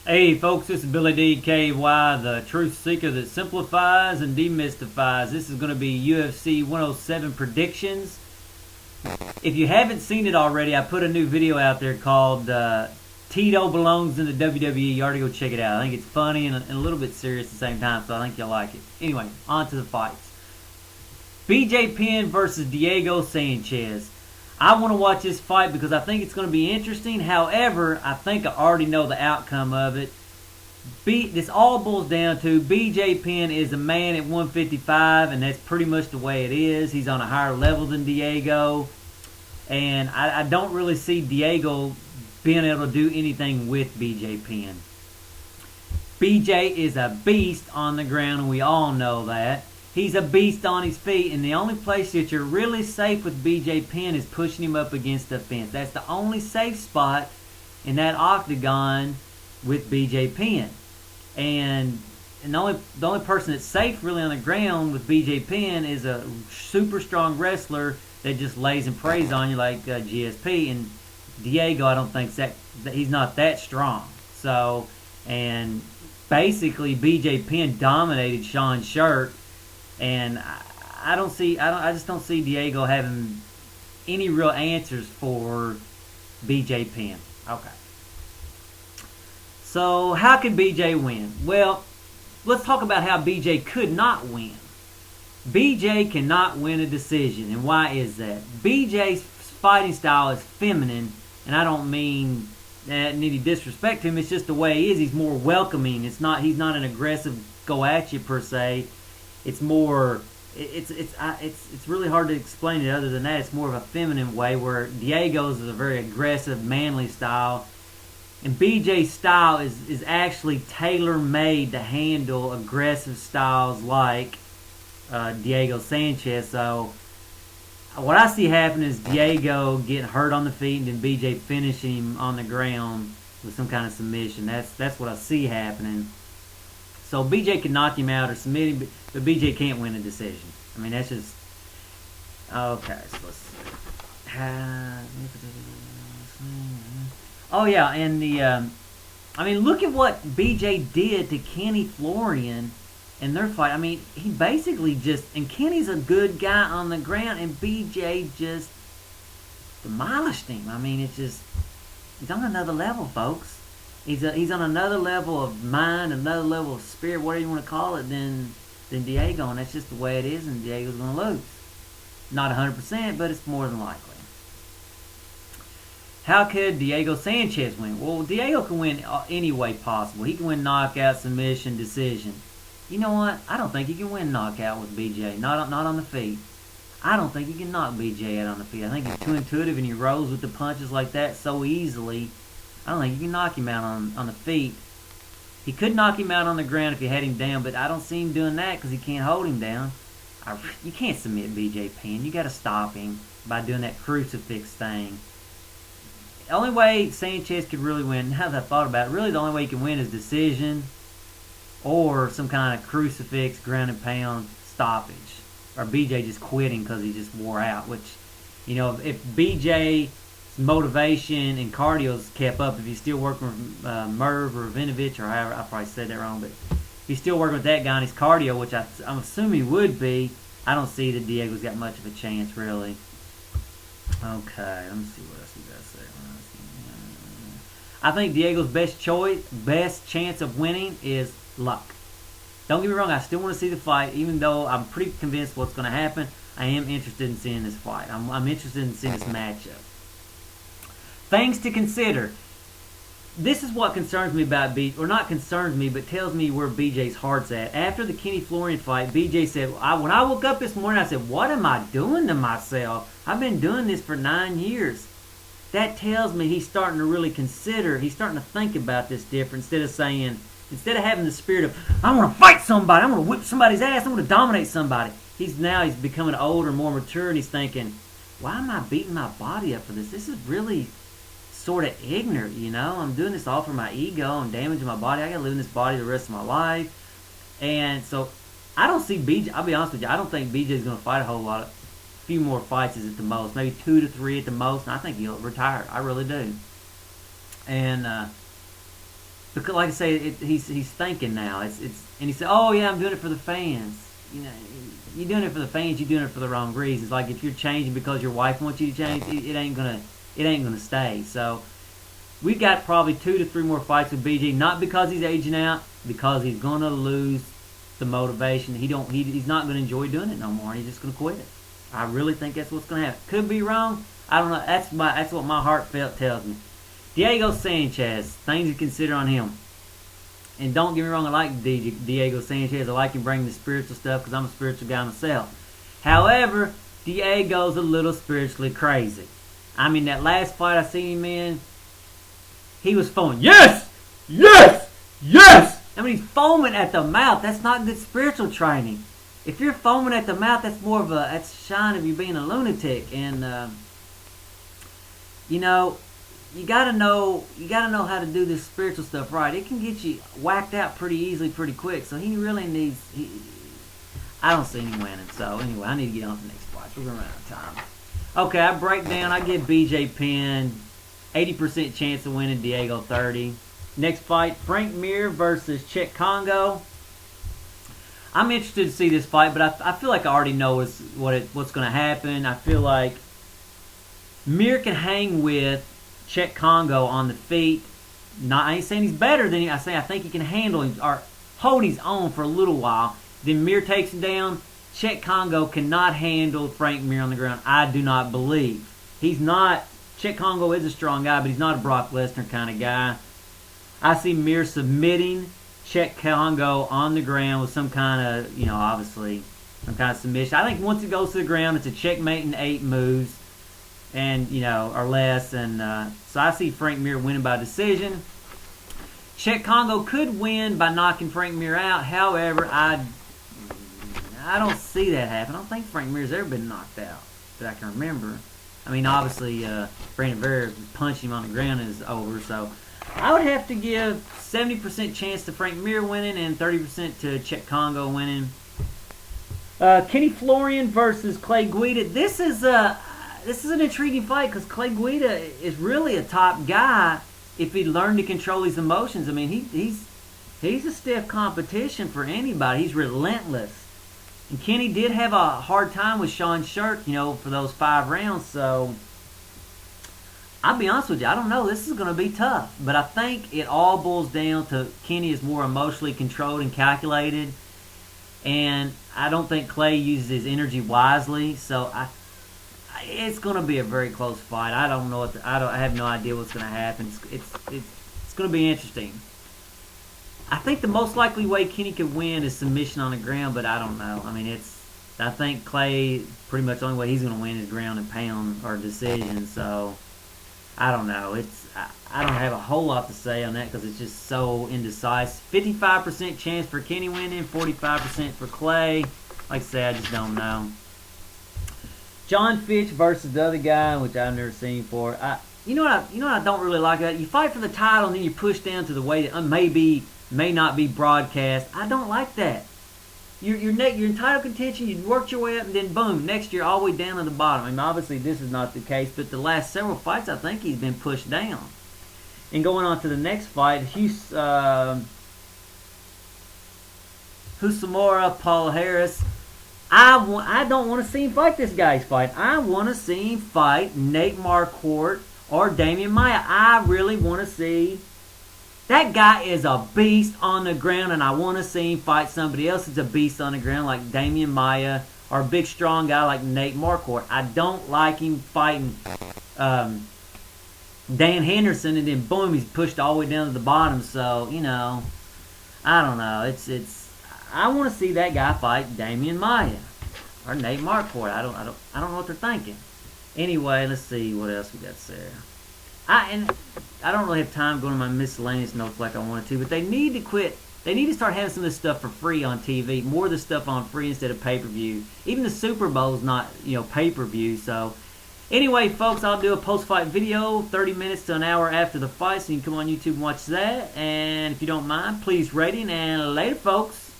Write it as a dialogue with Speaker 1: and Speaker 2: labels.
Speaker 1: Hey folks, this is Billy DKY, the truth seeker that simplifies and demystifies. This is going to be UFC 107 predictions. If you haven't seen it already, I put a new video out there called Tito Belongs in the WWE. You ought to go check it out. I think it's funny and a little bit serious at the same time, so I think you'll like it. Anyway, on to the fights. BJ Penn versus Diego Sanchez. I want to watch this fight because I think it's going to be interesting. However, I think I already know the outcome of it. This all boils down to BJ Penn is a man at 155, and that's pretty much the way it is. He's on a higher level than Diego, and I don't really see Diego being able to do anything with BJ Penn. BJ is a beast on the ground, and we all know that. He's a beast on his feet, and the only place that you're really safe with BJ Penn is pushing him up against the fence. That's the only safe spot in that octagon with BJ Penn. And the only person that's safe really on the ground with BJ Penn is a super strong wrestler that just lays and prays on you like GSP. And Diego, I don't think that he's not that strong. So, and basically BJ Penn dominated Sean Shirt. And I just don't see Diego having any real answers for BJ Penn. Okay. So how could BJ win? Well, let's talk about how BJ could not win. BJ cannot win a decision, and why is that? BJ's fighting style is feminine, and I don't mean that any disrespect to him. It's just the way he is. He's more welcoming. He's not an aggressive go at you per se. It's more, it's really hard to explain it other than that. It's more of a feminine way, where Diego's is a very aggressive, manly style. And BJ's style is actually tailor-made to handle aggressive styles like Diego Sanchez. So what I see happening is Diego getting hurt on the feet and then BJ finishing him on the ground with some kind of submission. That's what I see happening. So BJ can knock him out or submit him, but BJ can't win a decision. I mean, that's just... Okay, so let's see. Oh, yeah, and I mean, look at what BJ did to Kenny Florian in their fight. I mean, he basically just... And Kenny's a good guy on the ground, and BJ just demolished him. I mean, it's just... He's on another level, folks. He's on another level of mind, another level of spirit, whatever you want to call it, than Diego, and that's just the way it is, and Diego's going to lose. Not 100%, but it's more than likely. How could Diego Sanchez win? Well, Diego can win any way possible. He can win knockout, submission, decision. You know what? I don't think he can win knockout with BJ, not on the feet. I don't think he can knock BJ out on the feet. I think he's too intuitive, and he rolls with the punches like that so easily. I don't think you can knock him out on the feet. He could knock him out on the ground if you had him down, but I don't see him doing that because he can't hold him down. You can't submit BJ Penn. You got to stop him by doing that crucifix thing. The only way Sanchez could really win, now that I thought about it, really the only way he can win is decision or some kind of crucifix, ground and pound stoppage. Or BJ just quitting because he just wore out, which, you know, if BJ... motivation and cardio's kept up, if he's still working with Merv or Vinovich, or however, I probably said that wrong, but if he's still working with that guy on his cardio, which I'm assuming he would be, I don't see that Diego's got much of a chance, really. Okay, let me see what else he does there. I think Diego's best chance of winning is luck. Don't get me wrong, I still want to see the fight, even though I'm pretty convinced what's going to happen. I am interested in seeing this fight. I'm interested in seeing this matchup. Things to consider. This is what concerns me about BJ, or not concerns me, but tells me where BJ's heart's at. After the Kenny Florian fight, BJ said, when I woke up this morning, I said, what am I doing to myself? I've been doing this for 9 years. That tells me he's starting to really consider, he's starting to think about this different, instead of having the spirit of, I want to fight somebody, I'm going to whip somebody's ass, I'm going to dominate somebody. He's becoming older, more mature, and he's thinking, why am I beating my body up for this? This is really sort of ignorant, you know. I'm doing this all for my ego. I'm damaging my body. I got to live in this body the rest of my life. And so I don't see BJ. I'll be honest with you. I don't think BJ's going to fight a whole lot. A few more fights is at the most. Maybe 2 to 3 at the most. And I think he'll retire. I really do. And Because, like I say, he's thinking now. And he said, "Oh yeah, I'm doing it for the fans." You know, you're doing it for the fans. You're doing it for the wrong reasons. Like if you're changing because your wife wants you to change, it ain't gonna stay. So we've got probably 2 to 3 more fights with BJ. Not because he's aging out, because he's gonna lose the motivation. He's not gonna enjoy doing it no more. He's just gonna quit it. I really think that's what's gonna happen. Could be wrong. I don't know. That's what my heart felt tells me. Diego Sanchez, things to consider on him. And don't get me wrong, I like Diego Sanchez. I like him bringing the spiritual stuff because I'm a spiritual guy myself. However, Diego's a little spiritually crazy. I mean, that last fight I seen him in, he was foaming. Yes! Yes! Yes! I mean, he's foaming at the mouth. That's not good spiritual training. If you're foaming at the mouth, that's more of that's a sign of you being a lunatic. And, you know, you gotta know how to do this spiritual stuff right. It can get you whacked out pretty easily, pretty quick. So he really needs. I don't see him winning. So anyway, I need to get on to the next fight. We're gonna run out of time. Okay, I break down. I give BJ Penn 80% chance of winning. Diego 30. Next fight: Frank Mir versus Czech Congo. I'm interested to see this fight, but I feel like I already know what's going to happen. I feel like Mir can hang with Czech Congo on the feet. I ain't saying he's better than him. I think he can handle him or hold his own for a little while. Then Mir takes him down. Czech Congo cannot handle Frank Mir on the ground. I do not believe. He's not. Czech Congo is a strong guy, but he's not a Brock Lesnar kind of guy. I see Mir submitting Czech Congo on the ground with some kind of, obviously, some kind of submission. I think once it goes to the ground, it's a checkmate in 8 moves. And, or less. And so I see Frank Mir winning by decision. Czech Congo could win by knocking Frank Mir out. However, I don't see that happen. I don't think Frank Mir's ever been knocked out that I can remember. I mean, obviously, Brandon Vera punching him on the ground is over. So I would have to give 70% chance to Frank Mir winning and 30% to Czech Congo winning. Kenny Florian versus Clay Guida. This is an intriguing fight because Clay Guida is really a top guy if he learned to control his emotions. I mean, he's a stiff competition for anybody. He's relentless. And Kenny did have a hard time with Sean Shirk, for those 5 rounds. So, I'll be honest with you, I don't know. This is going to be tough. But I think it all boils down to Kenny is more emotionally controlled and calculated. And I don't think Clay uses his energy wisely. So, it's going to be a very close fight. I don't know. I have no idea what's going to happen. It's going to be interesting. I think the most likely way Kenny could win is submission on the ground, but I don't know. I mean, I think Clay pretty much the only way he's going to win is ground and pound or decision. So I don't know. I don't have a whole lot to say on that because it's just so indecisive. 55% chance for Kenny winning, 45% for Clay. Like I said, I just don't know. John Fitch versus the other guy, which I've never seen before. You know what I don't really like that? You fight for the title and then you push down to the way that may not be broadcast. I don't like that. You're in title contention. You worked your way up and then boom, next year all the way down to the bottom. I mean, obviously this is not the case, but the last several fights I think he's been pushed down. And going on to the next fight, Husamora Paul Harris. I don't want to see him fight this guy's fight. I want to see him fight Nate Marquardt or Damian Maia. I really want to see. That guy is a beast on the ground, and I want to see him fight somebody else that's a beast on the ground like Damian Maia or a big, strong guy like Nate Marquardt. I don't like him fighting Dan Henderson, and then boom, he's pushed all the way down to the bottom. So, I don't know. I want to see that guy fight Damian Maia or Nate Marquardt. I don't know what they're thinking. Anyway, let's see what else we got there. I don't really have time going to my miscellaneous notes like I wanted to, but they need to quit. They need to start having some of this stuff for free on TV. More of this stuff on free instead of pay-per-view. Even the Super Bowl's not, pay-per-view. So, anyway, folks, I'll do a post-fight video 30 minutes to an hour after the fight, so you can come on YouTube and watch that. And if you don't mind, please rate it, and later, folks.